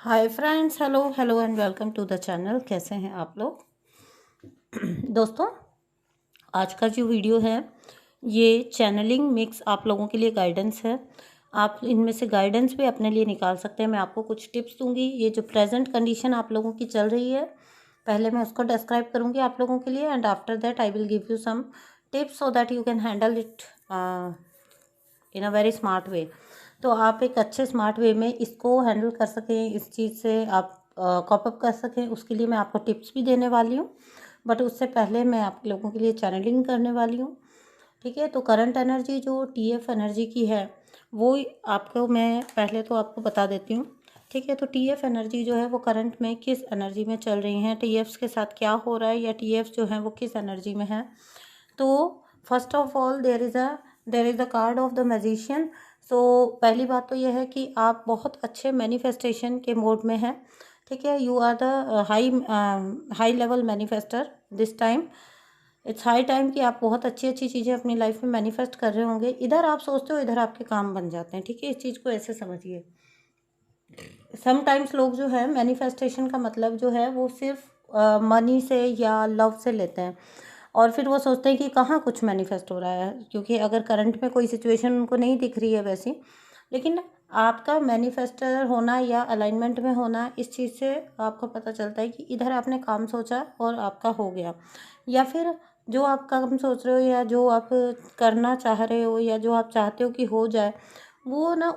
Hi friends, hello hello and welcome to the channel. कैसे हैं आप लोग? दोस्तों, आज का जो वीडियो है ये चैनलिंग मिक्स आप लोगों के लिए गाइडेंस है। आप इनमें से गाइडेंस भी अपने लिए निकाल सकते हैं। मैं आपको कुछ टिप्स दूंगी। ये जो प्रेजेंट कंडीशन आप लोगों की चल रही है, पहले मैं उसको डिस्क्राइब करूंगी आप लोगों के लिए, and after that I will give you some tips so that you can handle it in a very smart way. तो आप एक अच्छे स्मार्ट वे में इसको हैंडल कर सकें, इस चीज़ से आप कॉप अप कर सकें, उसके लिए मैं आपको टिप्स भी देने वाली हूँ। बट उससे पहले मैं आप लोगों के लिए चैनलिंग करने वाली हूँ। ठीक है, तो करंट एनर्जी जो टीएफ एनर्जी की है वो आपको मैं पहले तो आपको बता देती हूँ। ठीक है, तो टीएफ एनर्जी जो है वो करंट में किस एनर्जी में चल रही हैं, टीएफ्स के साथ क्या हो रहा है, या टीएफ जो है वो किस एनर्जी में है। तो first of all there is the card of the magician. So पहली बात तो यह है कि आप बहुत अच्छे मैनिफेस्टेशन के मोड में हैं। ठीक है, you are the high level manifester this time. It's high time कि आप बहुत अच्छी अच्छी चीज़ें अपनी लाइफ में मैनिफेस्ट कर रहे होंगे। इधर आप सोचते हो, इधर आपके काम बन जाते हैं। ठीक है, इस चीज़ को ऐसे समझिए। समटाइम्स लोग जो है मैनिफेस्टेशन का मतलब जो है वो सिर्फ मनी से या लव से लेते हैं, और फिर वो सोचते हैं कि कहाँ कुछ मैनिफेस्ट हो रहा है, क्योंकि अगर करंट में कोई सिचुएशन उनको नहीं दिख रही है वैसी। लेकिन आपका मैनिफेस्टर होना या अलाइनमेंट में होना, इस चीज़ से आपको पता चलता है कि इधर आपने काम सोचा और आपका हो गया, या फिर जो आप काम सोच रहे हो या जो आप करना चाह रहे हो या जो आप चाहते हो कि हो जाए, वो ना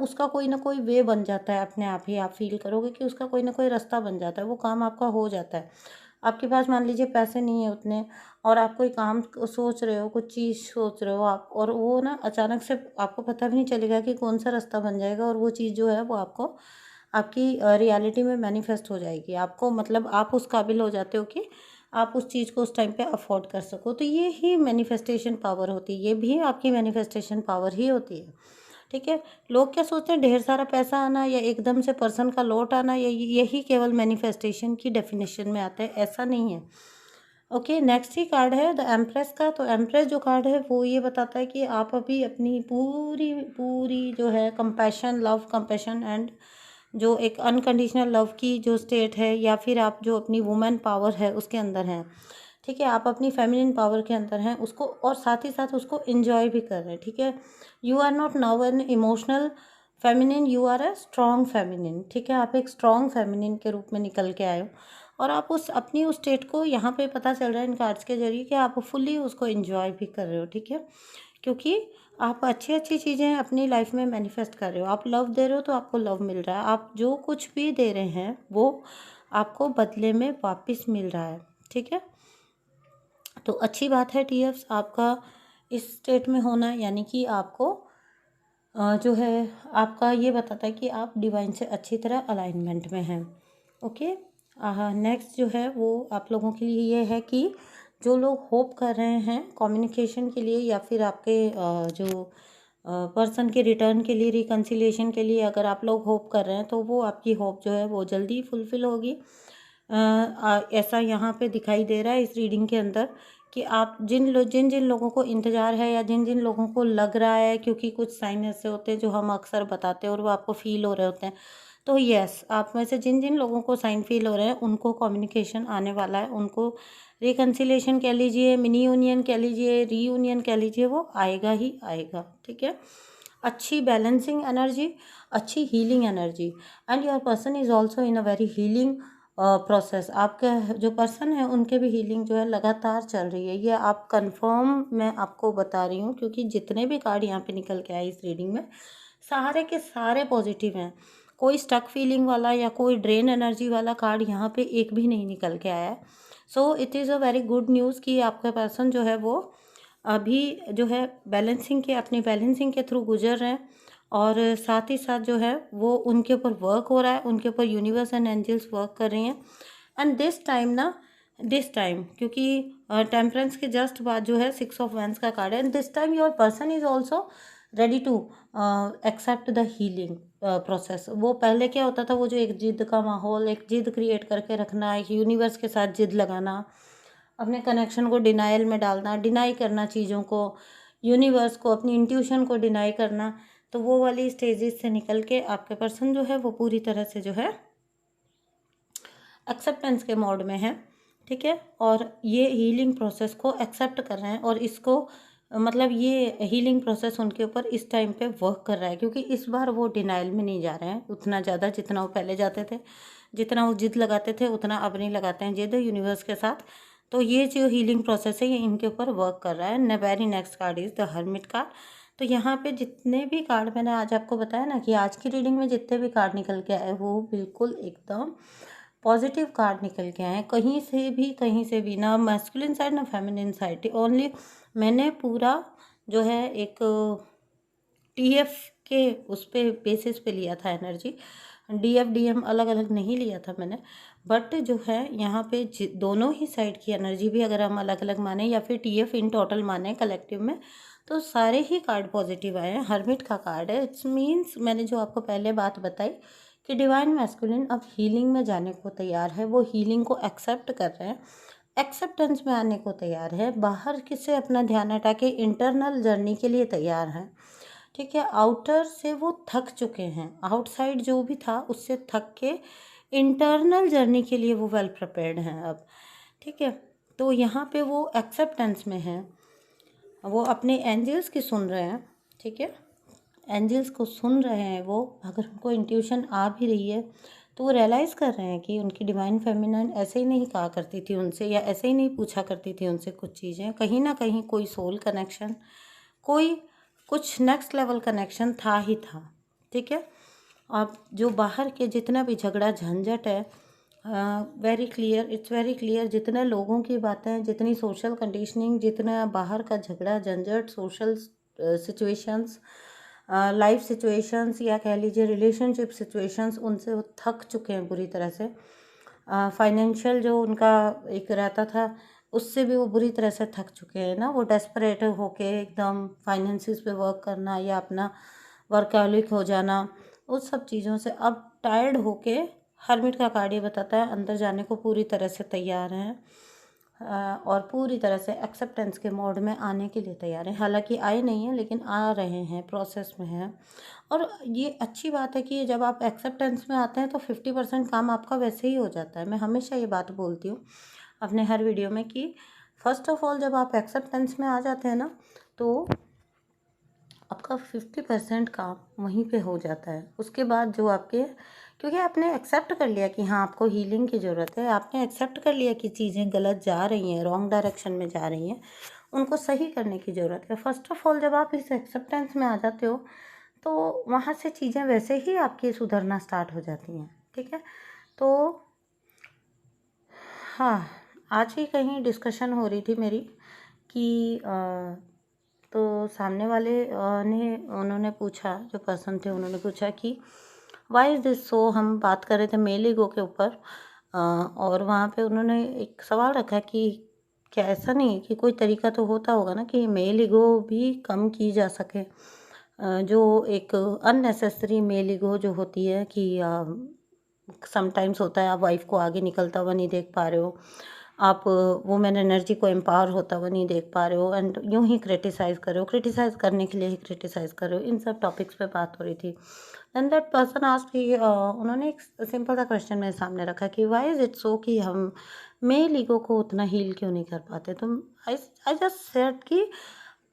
कोई वे बन जाता है। अपने आप ही आप फील करोगे कि उसका कोई ना कोई रास्ता बन जाता है, वो काम आपका हो जाता है। आपके पास मान लीजिए पैसे नहीं है उतने, और आप कोई काम सोच रहे हो, कुछ चीज़ सोच रहे हो आप, और वो ना अचानक से आपको पता भी नहीं चलेगा कि कौन सा रास्ता बन जाएगा, और वो चीज़ जो है वो आपको आपकी रियलिटी में मैनिफेस्ट हो जाएगी। आपको मतलब आप उस काबिल हो जाते हो कि आप उस चीज़ को उस टाइम पे अफोर्ड कर सको। तो ये ही मैनिफेस्टेशन पावर होती है, ये भी आपकी मैनिफेस्टेशन पावर ही होती है। ठीक है, लोग क्या सोचते हैं, ढेर सारा पैसा आना या एकदम से पर्सन का लौट आना, यही केवल मैनिफेस्टेशन की डेफिनेशन में आता है। ऐसा नहीं है। ओके, नेक्स्ट ही कार्ड है द एम्प्रेस का। तो एम्प्रेस जो कार्ड है वो ये बताता है कि आप अभी अपनी पूरी पूरी जो है कंपैशन, लव, कंपैशन एंड जो एक अनकंडीशनल लव की जो स्टेट है, या फिर आप जो अपनी वुमेन पावर है उसके अंदर हैं। ठीक है, आप अपनी फेमिनिन पावर के अंदर हैं उसको, और साथ ही साथ उसको एंजॉय भी कर रहे हैं। ठीक है, you are not now an emotional feminine, you are a strong feminine. ठीक है, आप एक स्ट्रॉन्ग फेमिनिन के रूप में निकल के आए हो, और आप उस अपनी उस स्टेट को यहाँ पे पता चल रहा है इन कार्ड्स के जरिए कि आप फुल्ली उसको एंजॉय भी कर रहे हो। ठीक है, क्योंकि आप अच्छी अच्छी चीज़ें अपनी लाइफ में मैनिफेस्ट कर रहे हो। आप लव दे रहे हो तो आपको लव मिल रहा है। आप जो कुछ भी दे रहे हैं वो आपको बदले में वापस मिल रहा है। ठीक है, तो अच्छी बात है टीएफ्स आपका इस स्टेट में होना, यानी कि आपको जो है आपका ये बताता है कि आप डिवाइन से अच्छी तरह अलाइनमेंट में हैं। ओके, नेक्स्ट जो है वो आप लोगों के लिए ये है कि जो लोग होप कर रहे हैं कम्युनिकेशन के लिए, या फिर आपके जो पर्सन के रिटर्न के लिए, रिकन्सिलिएशन के लिए, अगर आप लोग होप कर रहे हैं तो वो आपकी होप जो है वो जल्दी फुलफ़िल होगी। ऐसा यहाँ पे दिखाई दे रहा है इस रीडिंग के अंदर कि आप जिन जिन लोगों को इंतज़ार है, या जिन जिन लोगों को लग रहा है, क्योंकि कुछ साइन ऐसे होते हैं जो हम अक्सर बताते हैं और वो आपको फ़ील हो रहे होते हैं। तो यस, आप में से जिन जिन लोगों को साइन फ़ील हो रहे हैं उनको कम्युनिकेशन आने वाला है, उनको रिकन्सिलिएशन कह लीजिए, मिनी यूनियन कह लीजिए, रीयूनियन कह लीजिए, वो आएगा ही आएगा। ठीक है, अच्छी बैलेंसिंग एनर्जी, अच्छी healing energy, and your person is also in a very healing process. आपके जो पर्सन है उनके भी हीलिंग जो है लगातार चल रही है। ये आप कंफर्म मैं आपको बता रही हूँ, क्योंकि जितने भी कार्ड यहाँ पे निकल के आए इस रीडिंग में, सारे के सारे पॉजिटिव हैं। कोई स्टक फीलिंग वाला या कोई ड्रेन एनर्जी वाला कार्ड यहाँ पे एक भी नहीं निकल के आया है। So it is a very good news कि आपका पर्सन जो है वो अभी जो है बैलेंसिंग के, अपनी बैलेंसिंग के थ्रू गुजर रहे हैं, और साथ ही साथ जो है वो उनके ऊपर वर्क हो रहा है, उनके ऊपर यूनिवर्स एंड एंजल्स वर्क कर रही हैं। एंड दिस टाइम क्योंकि टेम्परेंस के जस्ट बाद जो है 6 ऑफ वैंड्स का कार्ड है, and this time your person is also ready to accept the healing process. वो पहले क्या होता था, वो जो एक जिद का माहौल, एक जिद क्रिएट करके रखना, एक यूनिवर्स के साथ जिद लगाना, अपने कनेक्शन को डिनाइल में डालना, डिनाई करना चीज़ों को, यूनिवर्स को, अपनी इंट्यूशन को डिनाई करना, तो वो वाली स्टेजेस से निकल के आपके पर्सन जो है वो पूरी तरह से जो है एक्सेप्टेंस के मोड में हैं, ठीक है। और ये हीलिंग प्रोसेस को एक्सेप्ट कर रहे हैं और इसको मतलब ये हीलिंग प्रोसेस उनके ऊपर इस टाइम पे वर्क कर रहा है, क्योंकि इस बार वो डिनाइल में नहीं जा रहे हैं उतना ज़्यादा जितना वो पहले जाते थे। जितना वो जिद लगाते थे उतना अब नहीं लगाते हैं जिद यूनिवर्स के साथ। तो ये जो हीलिंग प्रोसेस है ये इनके ऊपर वर्क कर रहा है। Very next card is the hermit card. तो यहाँ पे जितने भी कार्ड मैंने आज आपको बताया ना कि आज की रीडिंग में जितने भी कार्ड निकल के आए वो बिल्कुल एकदम पॉजिटिव कार्ड निकल के आए हैं। कहीं से भी ना मैस्कुलिन साइड ना फेमिनिन साइड, ओनली मैंने पूरा जो है एक टीएफ के उस पे बेसिस पे लिया था एनर्जी। डीएफ डीएम अलग अलग नहीं लिया था मैंने। बट जो है यहाँ पे दोनों ही साइड की एनर्जी भी अगर हम अलग अलग माने या फिर टीएफ इन टोटल माने कलेक्टिव में, तो सारे ही कार्ड पॉजिटिव आए हैं। हर्मिट का कार्ड है। इट्स मीन्स मैंने जो आपको पहले बात बताई कि डिवाइन मैस्कुलिन अब हीलिंग में जाने को तैयार है। वो हीलिंग को एक्सेप्ट कर रहे हैं, एक्सेप्टेंस में आने को तैयार है, बाहर किसे अपना ध्यान हटा के इंटरनल जर्नी के लिए तैयार हैं, ठीक है। आउटर से वो थक चुके हैं, आउटसाइड जो भी था उससे थक के इंटरनल जर्नी के लिए वो वेल प्रिपेयर्ड हैं अब, ठीक है। तो यहाँ पे वो एक्सेप्टेंस में हैं, वो अपने एंजल्स की सुन रहे हैं, ठीक है। एंजल्स को सुन रहे हैं वो। अगर उनको इंट्यूशन आ भी रही है तो वो रियलाइज़ कर रहे हैं कि उनकी डिवाइन फेमिनाइन ऐसे ही नहीं कहा करती थी उनसे, या ऐसे ही नहीं पूछा करती थी उनसे कुछ चीज़ें। कहीं ना कहीं कोई सोल कनेक्शन, कोई कुछ नेक्स्ट लेवल कनेक्शन था ही था, ठीक है। अब जो बाहर के जितना भी झगड़ा झंझट है, इट्स वेरी क्लियर, जितने लोगों की बातें, जितनी सोशल कंडीशनिंग, जितना बाहर का झगड़ा झंझट, सोशल सिचुएशंस, लाइफ सिचुएशंस या कह लीजिए रिलेशनशिप सिचुएशंस, उनसे वो थक चुके हैं बुरी तरह से। फाइनेंशियल जो उनका एक रहता था उससे भी वो बुरी तरह से थक चुके हैं ना। वो डेस्परेट होके एकदम फाइनेंसिस पे वर्क करना या अपना वर्कaholic हो जाना, उस सब चीज़ों से अब टायर्ड होके हर्मिट का कार्ड ये बताता है अंदर जाने को पूरी तरह से तैयार हैं और पूरी तरह से एक्सेप्टेंस के मोड में आने के लिए तैयार हैं। हालांकि आए नहीं हैं लेकिन आ रहे हैं, प्रोसेस में हैं। और ये अच्छी बात है कि जब आप एक्सेप्टेंस में आते हैं तो 50% काम आपका वैसे ही हो जाता है। मैं हमेशा ये बात बोलती हूँ अपने हर वीडियो में कि फ़र्स्ट ऑफ ऑल जब आप एक्सेप्टेंस में आ जाते हैं ना तो आपका 50% काम वहीं पे हो जाता है। उसके बाद जो आपके, क्योंकि आपने एक्सेप्ट कर लिया कि हाँ आपको हीलिंग की ज़रूरत है, आपने एक्सेप्ट कर लिया कि चीज़ें गलत जा रही हैं, रॉन्ग डायरेक्शन में जा रही हैं, उनको सही करने की ज़रूरत है। फ़र्स्ट ऑफ ऑल जब आप इस एक्सेप्टेंस में आ जाते हो तो वहाँ से चीज़ें वैसे ही आपकी सुधरना स्टार्ट हो जाती हैं, ठीक है। तो हाँ, आज ही कहीं डिस्कशन हो रही थी मेरी कि तो सामने वाले उन्होंने पूछा, जो पर्सन थे उन्होंने पूछा कि वाई इज़ दिस सो। हम बात कर रहे थे मेल ईगो के ऊपर और वहाँ पे उन्होंने एक सवाल रखा कि क्या ऐसा नहीं कि कोई तरीका तो होता होगा ना कि मेल ईगो भी कम की जा सके। जो एक अननेसेसरी मेल ईगो जो होती है कि समटाइम्स होता है आप वाइफ को आगे निकलता हुआ नहीं देख पा रहे हो, आप वुमेन एनर्जी को एम्पावर होता हुआ नहीं देख पा रहे हो, एंड यूं ही क्रिटिसाइज़ कर रहे हो, क्रिटिसाइज़ करने के लिए ही क्रिटिसाइज़ कर रहे हो। इन सब टॉपिक्स पे बात हो रही थी। एंड दैट पर्सन आस्क्ड कि उन्होंने एक सिंपल सा क्वेश्चन मेरे सामने रखा कि वाई इज़ इट सो कि हम मेल ईगो को उतना हील क्यों नहीं कर पाते। तो आई जस्ट सेड कि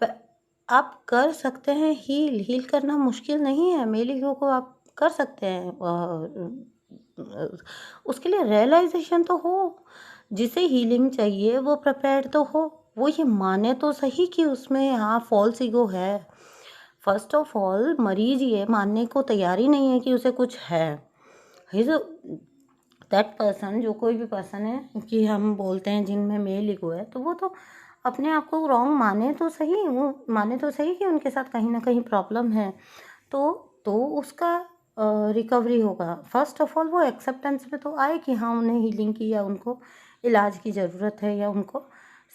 प- आप कर सकते हैं हील करना मुश्किल नहीं है। मेल ईगो को आप कर सकते हैं, उसके लिए रियलाइजेशन तो हो। जिसे हीलिंग चाहिए वो प्रिपेयर्ड तो हो, वो ये माने तो सही कि उसमें हाँ फॉल्स ईगो है। फर्स्ट ऑफ ऑल मरीज ये मानने को तैयार ही नहीं है कि उसे कुछ है। हिज दैट पर्सन, जो कोई भी पर्सन है कि हम बोलते हैं जिनमें मेल ईगो है, तो वो तो अपने आप को रॉन्ग माने तो सही, वो माने तो सही कि उनके साथ कहीं ना कहीं प्रॉब्लम है। तो उसका रिकवरी होगा। फर्स्ट ऑफ ऑल वो एक्सेप्टेंस में तो आए कि हाँ उन्हें हीलिंग की या उनको इलाज की ज़रूरत है या उनको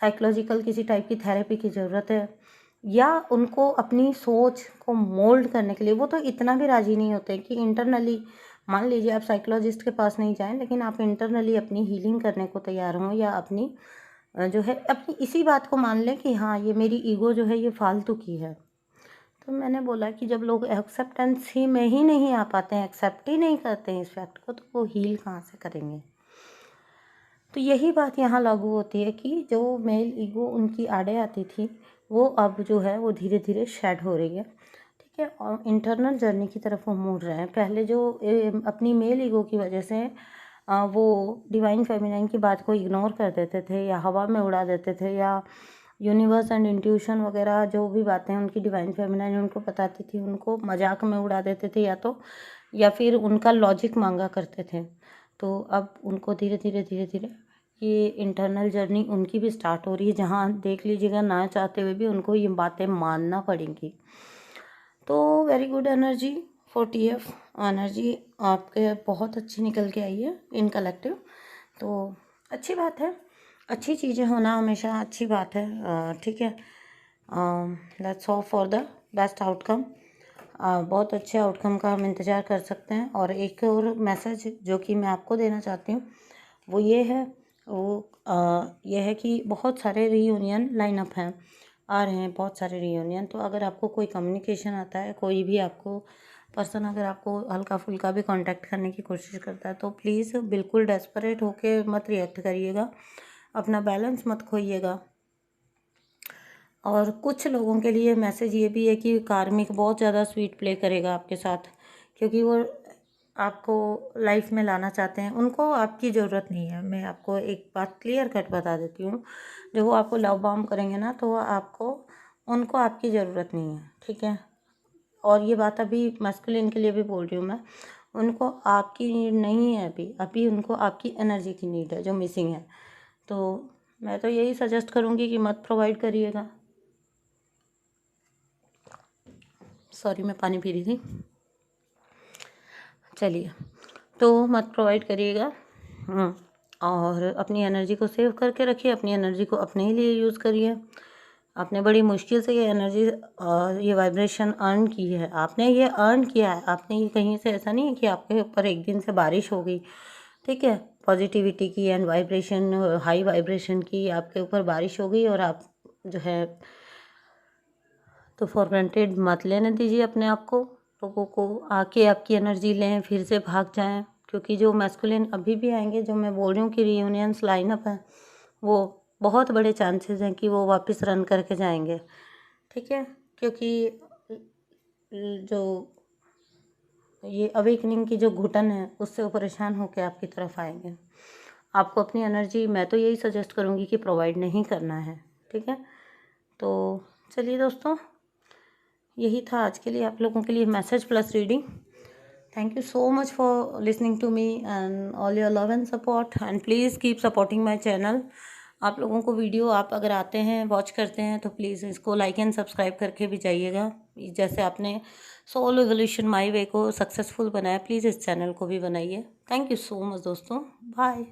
साइकोलॉजिकल किसी टाइप की थेरेपी की ज़रूरत है, या उनको अपनी सोच को मोल्ड करने के लिए। वो तो इतना भी राज़ी नहीं होते कि इंटरनली, मान लीजिए आप साइकोलॉजिस्ट के पास नहीं जाएं लेकिन आप इंटरनली अपनी हीलिंग करने को तैयार हों, या अपनी जो है अपनी इसी बात को मान लें कि हाँ ये मेरी ईगो जो है ये फालतू की है। तो मैंने बोला कि जब लोग एक्सेप्टेंस ही में ही नहीं आ पाते हैं, एक्सेप्ट ही नहीं करते हैं इस फैक्ट को, तो वो हील कहाँ से करेंगे। तो यही बात यहाँ लागू होती है कि जो मेल ईगो उनकी आड़े आती थी, वो अब जो है वो धीरे धीरे शेड हो रही है, ठीक है। और इंटरनल जर्नी की तरफ वो मुड़ रहे हैं। पहले जो अपनी मेल ईगो की वजह से वो डिवाइन फेमिनाइन की बात को इग्नोर कर देते थे या हवा में उड़ा देते थे, या यूनिवर्स एंड इंट्यूशन वगैरह जो भी बातें उनकी डिवाइन फेमिनाइन उनको बताती थी उनको मजाक में उड़ा देते थे, या फिर उनका लॉजिक मांगा करते थे। तो अब उनको धीरे धीरे धीरे धीरे ये इंटरनल जर्नी उनकी भी स्टार्ट हो रही है, जहाँ देख लीजिएगा ना चाहते हुए भी उनको ये बातें मानना पड़ेंगी। तो very good energy 40F energy आपके बहुत अच्छी निकल के आई है इन कलेक्टिव। तो अच्छी बात है, अच्छी चीज़ें होना हमेशा अच्छी बात है, ठीक है। Let's hope for the best outcome. बहुत अच्छे आउटकम का हम इंतज़ार कर सकते हैं। और एक और मैसेज जो कि मैं आपको देना चाहती हूँ वो ये है, ये है कि बहुत सारे रीयूनियन लाइनअप हैं, आ रहे हैं बहुत सारे रीयूनियन। तो अगर आपको कोई कम्युनिकेशन आता है, कोई भी आपको पर्सन अगर आपको हल्का फुल्का भी कांटेक्ट करने की कोशिश करता है, तो प्लीज़ बिल्कुल डेस्परेट होके मत रिएक्ट करिएगा, अपना बैलेंस मत खोइएगा। और कुछ लोगों के लिए मैसेज ये भी है कि कार्मिक बहुत ज़्यादा स्वीट प्ले करेगा आपके साथ, क्योंकि वो आपको लाइफ में लाना चाहते हैं। उनको आपकी ज़रूरत नहीं है। मैं आपको एक बात क्लियर कट बता देती हूँ, जब वो आपको लव बॉम्ब करेंगे ना, तो उनको आपकी ज़रूरत नहीं है, ठीक है। और ये बात अभी मैस्कुलिन के लिए भी बोल रही हूँ मैं, उनको आपकी नीड नहीं है अभी उनको आपकी एनर्जी की नीड है जो मिसिंग है। तो मैं तो यही सजेस्ट करूँगी कि मत प्रोवाइड करिएगा। सॉरी, मैं पानी पी रही थी। चलिए, तो मत प्रोवाइड करिएगा और अपनी एनर्जी को सेव करके रखिए, अपनी एनर्जी को अपने ही लिए यूज़ करिए। आपने बड़ी मुश्किल से ये एनर्जी ये वाइब्रेशन अर्न की है, आपने ये अर्न किया है। आपने ये कहीं से ऐसा नहीं है कि आपके ऊपर एक दिन से बारिश हो गई, ठीक है। पॉजिटिविटी की एंड वाइब्रेशन, हाई वाइब्रेशन की आपके ऊपर बारिश हो गई और आप जो है तो फॉर ग्रांटेड मत लेने दीजिए अपने आप को। लोगों को आके आपकी एनर्जी लें फिर से भाग जाएं, क्योंकि जो मैस्कुलिन अभी भी आएंगे, जो मैं बोल रही हूँ कि रीयूनियंस लाइनअप है, वो बहुत बड़े चांसेस हैं कि वो वापस रन करके जाएंगे, ठीक है। क्योंकि जो ये अवेकनिंग की जो घुटन है उससे वो परेशान होकर आपकी तरफ आएंगे। आपको अपनी एनर्जी मैं तो यही सजेस्ट करूँगी कि प्रोवाइड नहीं करना है, ठीक है। तो चलिए दोस्तों, यही था आज के लिए आप लोगों के लिए message plus reading. Thank you so much for listening to me and all your love and support, and please keep supporting my channel. आप लोगों को वीडियो आप अगर आते हैं वॉच करते हैं तो प्लीज़ इसको लाइक एंड सब्सक्राइब करके भी जाइएगा। जैसे आपने सोल एवोल्यूशन माई वे को सक्सेसफुल बनाया, प्लीज़ इस चैनल को भी बनाइए। थैंक यू सो मच दोस्तों, बाय।